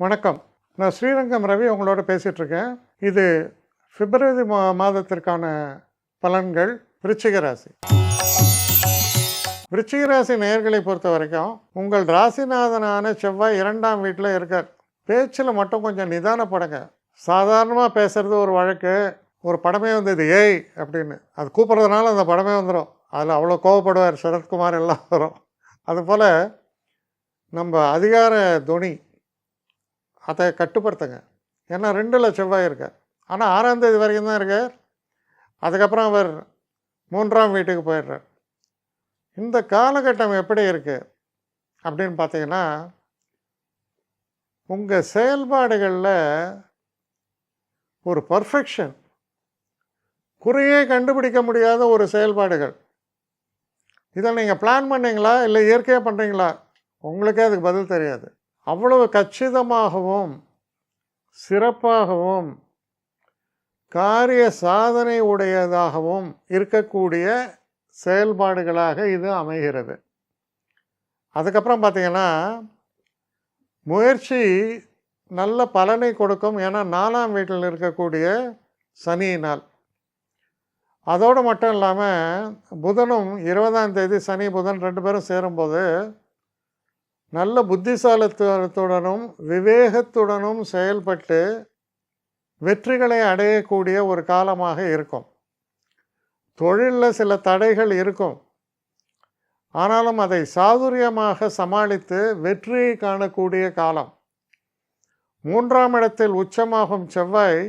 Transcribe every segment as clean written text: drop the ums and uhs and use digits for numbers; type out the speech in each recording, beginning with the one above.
வணக்கம். நான் ஸ்ரீரங்கம் ரவி உங்களோட பேசிகிட்ருக்கேன். இது பிப்ரவரி மாதத்திற்கான பலன்கள். விருச்சிக ராசி. விருச்சிக ராசி நேயர்களை பொறுத்த வரைக்கும் உங்கள் ராசிநாதனான செவ்வாய் 2ஆம் வீட்டில் இருக்கார். பேச்சில் மட்டும் கொஞ்சம் நிதானப்படுங்க. சாதாரணமாக பேசுகிறது ஒரு வழக்கு. ஒரு படமே வந்தது ஏய் அப்படின்னு, அது கூப்பிட்றதுனால அந்த படமே வந்துடும். அதில் அவ்வளோ கோவப்படுவார் சரத்குமார், எல்லாம் வரும். அதுபோல் நம்ம அதிகார துணி அதை கட்டுப்படுத்துங்க. ஏன்னா 2ல் செவ்வாய் இருக்கார். ஆனால் 6ஆம் தேதி வரைக்கும் தான் இருக்கார். அதுக்கப்புறம் அவர் 3ஆம் வீட்டுக்கு போயிடுறார். இந்த காலகட்டம் எப்படி இருக்குது அப்படின்னு பார்த்தீங்கன்னா, உங்கள் செயல்பாடுகளில் ஒரு பர்ஃபெக்ஷன், குறையே கண்டுபிடிக்க முடியாத ஒரு செயல்பாடுகள். இதை நீங்கள் பிளான் பண்ணிங்களா இல்லை இயற்கையாக பண்ணுறீங்களா, உங்களுக்கே அதுக்கு பதில் தெரியாது. அவ்வளவு கச்சிதமாகவும் சிறப்பாகவும் காரிய சாதனை உடையதாகவும் இருக்கக்கூடிய செயல்பாடுகளாக இது அமைகிறது. அதுக்கப்புறம் பார்த்திங்கன்னா, முயற்சி நல்ல பலனை கொடுக்கும். ஏன்னா 4ஆம் வீட்டில் இருக்கக்கூடிய சனியினால். அதோடு மட்டும் இல்லாமல் புதனும் 20ஆம் தேதி சனி புதன் 2 பேரும் சேரும்போது நல்ல புத்திசாலித்துவத்துடனும் விவேகத்துடனும் செயல்பட்டு வெற்றிகளை அடையக்கூடிய ஒரு காலமாக இருக்கும். தொழிலில் சில தடைகள் இருக்கும். ஆனாலும் அதை சாதுரியமாக சமாளித்து வெற்றியை காணக்கூடிய காலம். 3ஆம் இடத்தில் உச்சமாகும் செவ்வாய்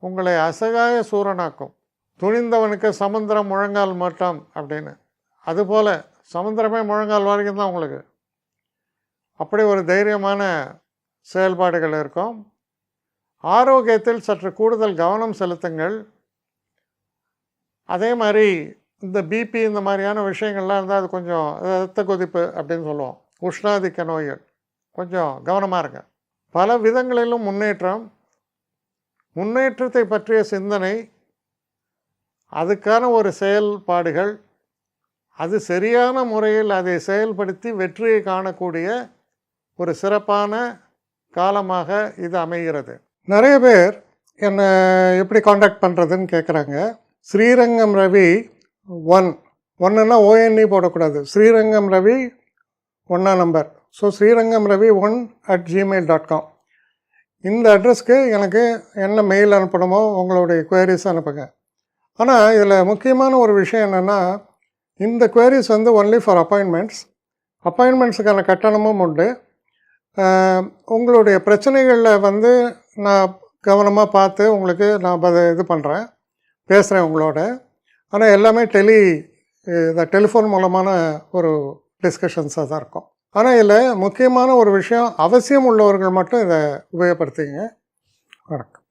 உங்களை அசகாய சூரனாக்கும். துணிந்தவனுக்கு சமுத்திரம் முழங்கால் மட்டம் அப்படின்னு. அதுபோல் சமுத்திரமே முழங்கால் வரைக்கும் தான் உங்களுக்கு. அப்படி ஒரு தைரியமான செயல்பாடுகள் இருக்கும். ஆரோக்கியத்தில் சற்று கூடுதல் கவனம் செலுத்துங்கள். அதே மாதிரி இந்த பிபி இந்த மாதிரியான விஷயங்கள்லாம் இருந்தால் அது கொஞ்சம் இரத்த கொதிப்பு அப்படின்னு சொல்லுவோம். உஷ்ணாதிக்க நோய்கள், கொஞ்சம் கவனமாக இருங்க. பல விதங்களிலும் முன்னேற்றத்தை பற்றிய சிந்தனை, அதுக்கான ஒரு செயல்பாடுகள், அது சரியான முறையில் அதை செயல்படுத்தி வெற்றியை காணக்கூடிய ஒரு சிறப்பான காலமாக இது அமைகிறது. நிறைய பேர் என்னை எப்படி காண்டாக்ட் பண்ணுறதுன்னு கேட்குறாங்க. ஸ்ரீரங்கம் ரவி 1ன்னா ONE போடக்கூடாது. ஸ்ரீரங்கம் ரவி 1ஆம் number. So Srirangam Ravi 1@gmail.com. இந்த அட்ரஸ்க்கு எனக்கு என்ன மெயில் அனுப்பணுமோ உங்களுடைய குவரிஸ் அனுப்புங்க. ஆனால் இதில் முக்கியமான ஒரு விஷயம் என்னென்னா, இந்த குவரிஸ் ஒன்லி ஃபார் அப்பாயின்மெண்ட்ஸுக்கான கட்டணமும் உண்டு. உங்களுடைய பிரச்சனைகளில் நான் கவனமாக பார்த்து உங்களுக்கு நான் இது பண்ணுறேன், பேசுகிறேன் உங்களோட. ஆனால் எல்லாமே டெலிஃபோன் மூலமான ஒரு டிஸ்கஷன்ஸாக தான் இருக்கும். ஆனால் இதில் முக்கியமான ஒரு விஷயம், அவசியம் உள்ளவர்கள் மட்டும் இதை உபயோகப்படுத்திங்க. வணக்கம்.